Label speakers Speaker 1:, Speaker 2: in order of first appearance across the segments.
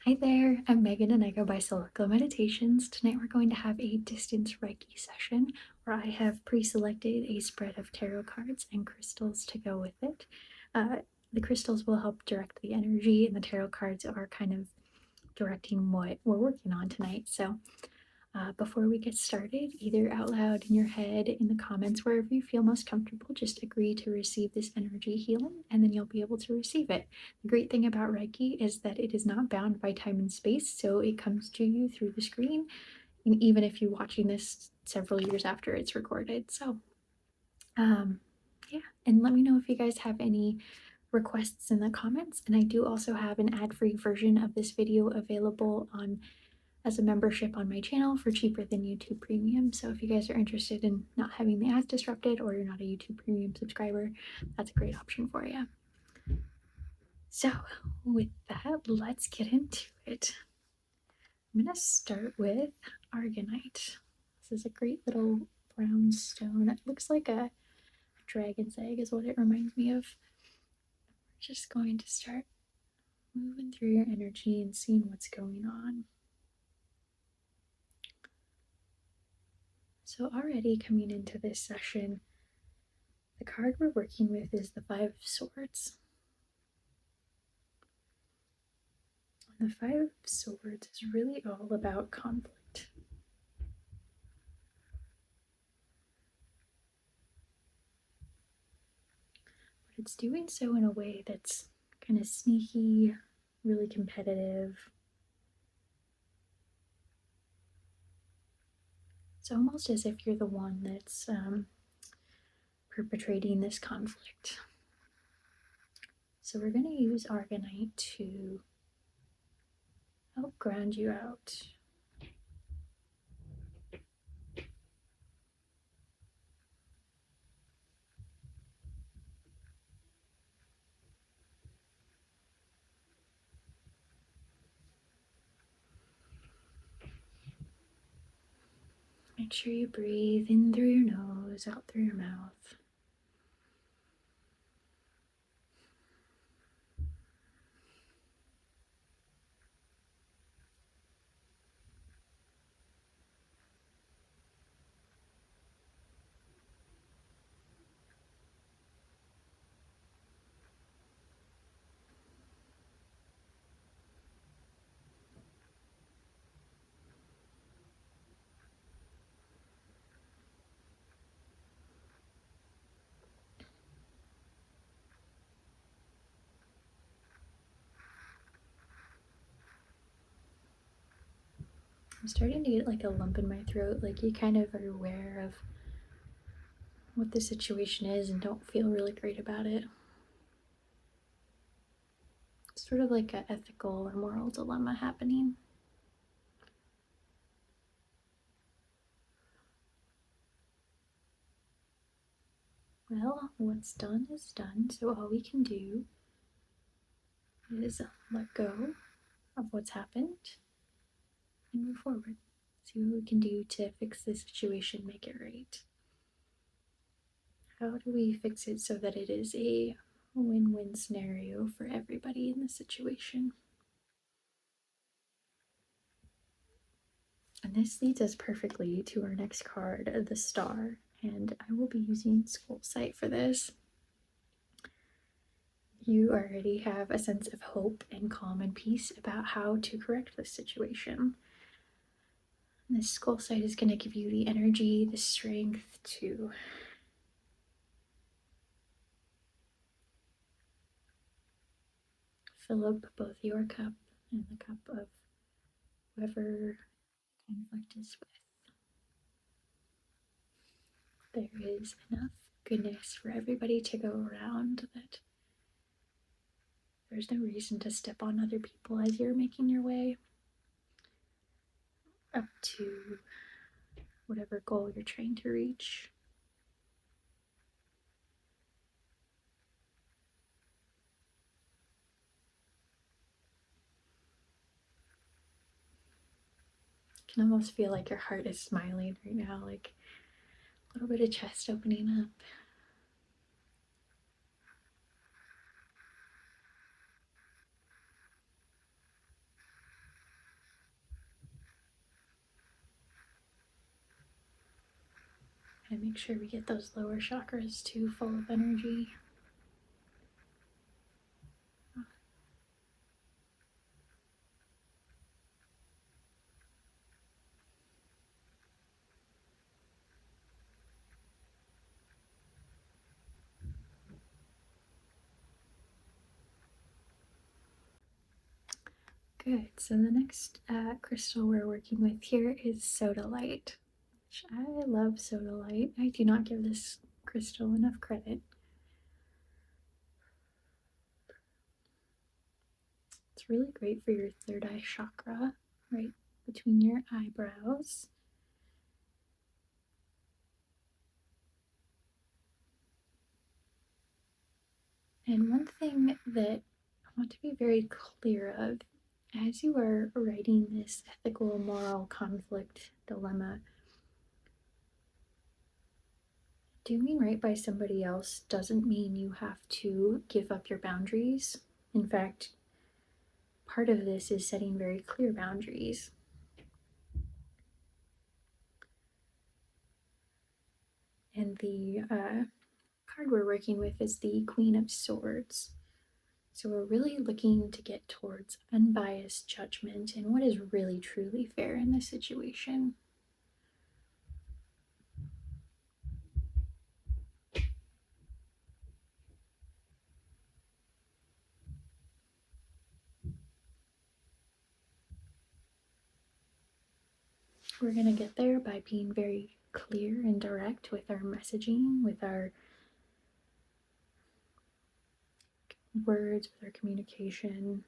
Speaker 1: Hi there, I'm Megan and I go by Solition Meditations. Tonight we're going to have a distance Reiki session where I have pre-selected a spread of tarot cards and crystals to go with it. The crystals will help direct the energy and the tarot cards are kind of directing what we're working on tonight. So before we get started, either out loud in your head, in the comments, wherever you feel most comfortable, just agree to receive this energy healing and then you'll be able to receive it. The great thing about Reiki is that it is not bound by time and space, so it comes to you through the screen, and even if you're watching this several years after it's recorded. So, yeah, and let me know if you guys have any requests in the comments. And I do also have an ad-free version of this video available on as a membership on my channel for cheaper than YouTube Premium. So if you guys are interested in not having the ads disrupted or you're not a YouTube Premium subscriber, that's a great option for you. So with that, let's get into it. I'm going to start with argonite. This is a great little brown stone. It looks like a dragon's egg is what it reminds me of. We're just going to start moving through your energy and seeing what's going on. So already coming into this session, the card we're working with is the Five of Swords. And the Five of Swords is really all about conflict. But it's doing so in a way that's kind of sneaky, really competitive. It's almost as if you're the one that's perpetrating this conflict. So we're going to use argonite to help ground you out. Make sure you breathe in through your nose, out through your mouth. I'm starting to get like a lump in my throat, like you kind of are aware of what the situation is and don't feel really great about it. It's sort of like an ethical or moral dilemma happening. Well, what's done is done, so all we can do is let go of what's happened and move forward. See what we can do to fix the situation, make it right. How do we fix it so that it is a win-win scenario for everybody in the situation? And this leads us perfectly to our next card, the Star, and I will be using Skull Sight for this. You already have a sense of hope and calm and peace about how to correct this situation. This Skull Sight is going to give you the energy, the strength to fill up both your cup and the cup of whoever conflict is with. There is enough goodness for everybody to go around that there's no reason to step on other people as you're making your way up to whatever goal you're trying to reach. You can almost feel like your heart is smiling right now, like a little bit of chest opening up. And make sure we get those lower chakras too full of energy. Good. So the next crystal we're working with here is sodalite. I love sodalite. I do not give this crystal enough credit. It's really great for your third eye chakra, right between your eyebrows. And one thing that I want to be very clear of, as you are writing this ethical moral conflict dilemma, doing right by somebody else doesn't mean you have to give up your boundaries. In fact, part of this is setting very clear boundaries. And the card we're working with is the Queen of Swords. So we're really looking to get towards unbiased judgment and what is really truly fair in this situation. We're going to get there by being very clear and direct with our messaging, with our words, with our communication.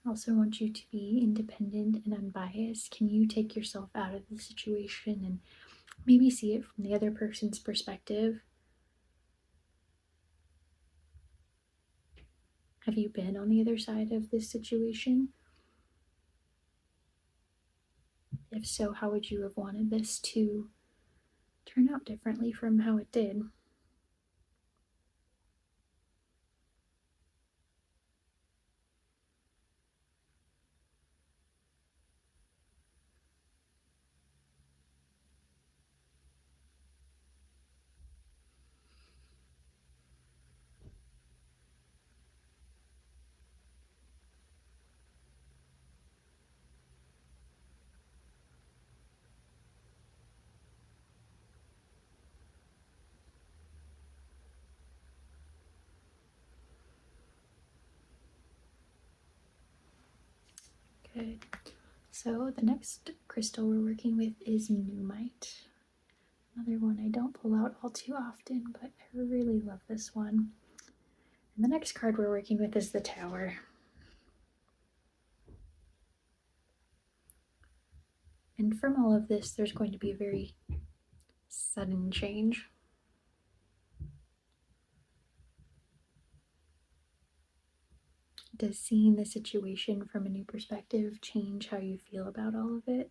Speaker 1: I also want you to be independent and unbiased. Can you take yourself out of the situation and maybe see it from the other person's perspective? Have you been on the other side of this situation? If so, how would you have wanted this to turn out differently from how it did? Good. So the next crystal we're working with is Numite. Another one I don't pull out all too often, but I really love this one. And the next card we're working with is the Tower. And from all of this, there's going to be a very sudden change. Does seeing the situation from a new perspective change how you feel about all of it?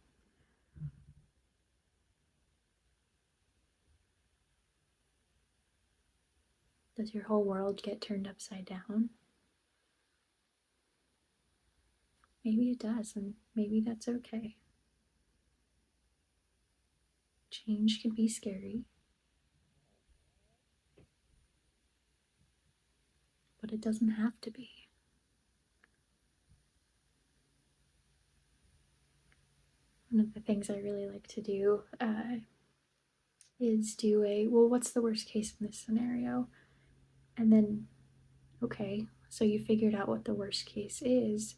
Speaker 1: Does your whole world get turned upside down? Maybe it does, and maybe that's okay. Change can be scary, but it doesn't have to be. One of the things I really like to do is do a, well, what's the worst case in this scenario? And then, okay, so you figured out what the worst case is.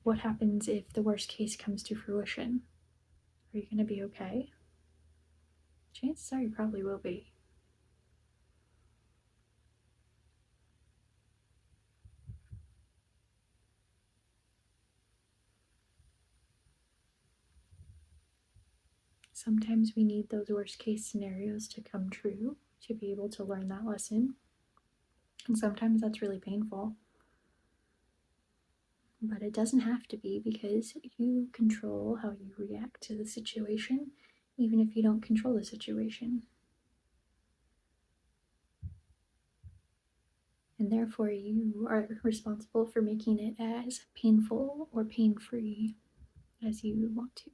Speaker 1: What happens if the worst case comes to fruition? Are you going to be okay? Chances are you probably will be. Sometimes we need those worst case scenarios to come true to be able to learn that lesson. And sometimes that's really painful. But it doesn't have to be, because you control how you react to the situation, even if you don't control the situation. and therefore you are responsible for making it as painful or pain-free as you want to.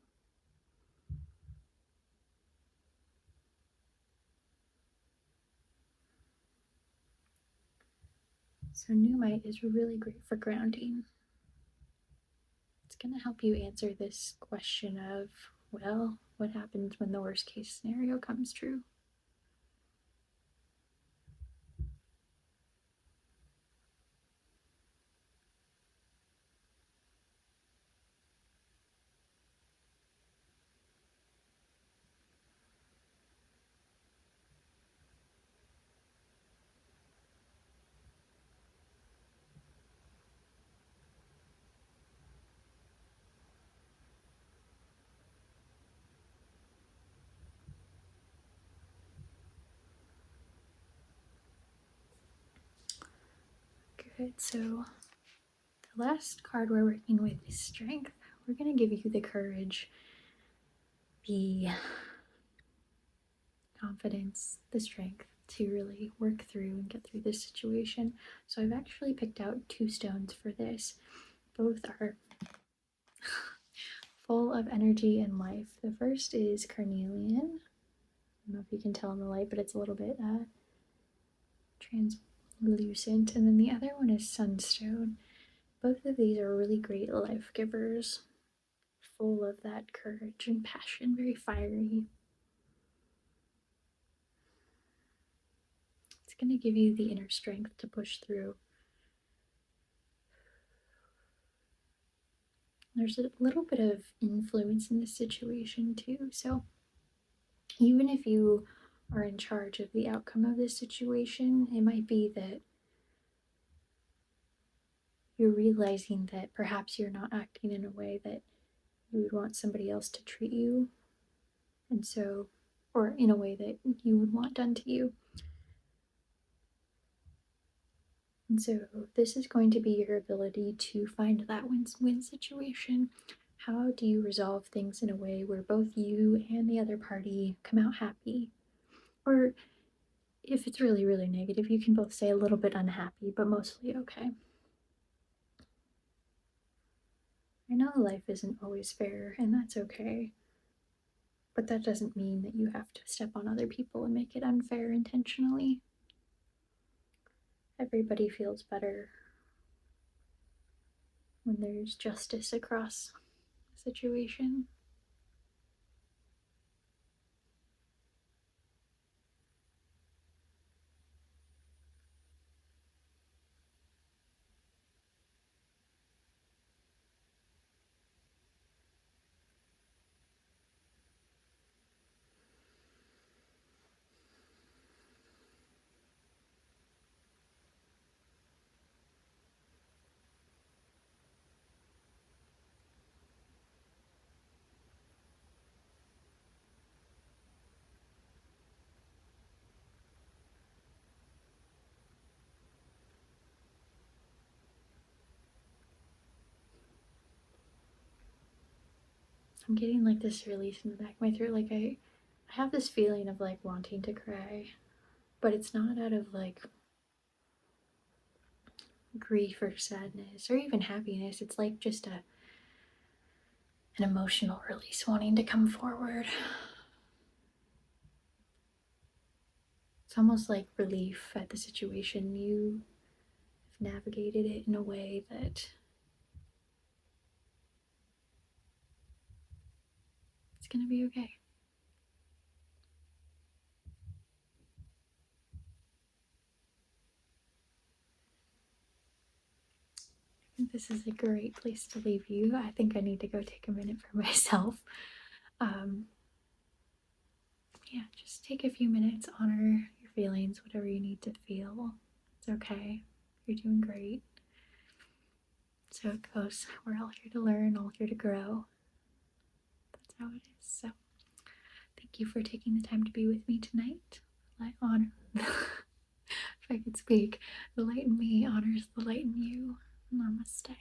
Speaker 1: So Numite is really great for grounding. It's going to help you answer this question of, well, what happens when the worst case scenario comes true? Good, so the last card we're working with is Strength. We're going to give you the courage, the confidence, the strength to really work through and get through this situation. So I've actually picked out 2 stones for this. Both are full of energy and life. The first is carnelian. I don't know if you can tell in the light, but it's a little bit translucent. And then the other one is sunstone. Both of these are really great life givers, full of that courage and passion, very fiery. It's going to give you the inner strength to push through. There's a little bit of influence in this situation too, so even if you are in charge of the outcome of this situation, it might be that you're realizing that perhaps you're not acting in a way that you would want somebody else to treat you, and so, or in a way that you would want done to you. And so this is going to be your ability to find that win-win situation. How do you resolve things in a way where both you and the other party come out happy? Or if it's really, really negative, you can both say a little bit unhappy, but mostly okay. I know life isn't always fair, and that's okay. But that doesn't mean that you have to step on other people and make it unfair intentionally. Everybody feels better when there's justice across a situation. I'm getting like this release in the back of my throat. Like I have this feeling of like wanting to cry, but it's not out of like grief or sadness or even happiness. It's like just an emotional release wanting to come forward. It's almost like relief at the situation. You have navigated it in a way that it's gonna be okay. I think this is a great place to leave you. I think I need to go take a minute for myself. Yeah, just take a few minutes, honor your feelings, whatever you need to feel. It's okay. You're doing great. So it goes. We're all here to learn, all here to grow. That's how it is. So thank you for taking the time to be with me tonight. I honor, if I could speak, the light in me honors the light in you. Namaste.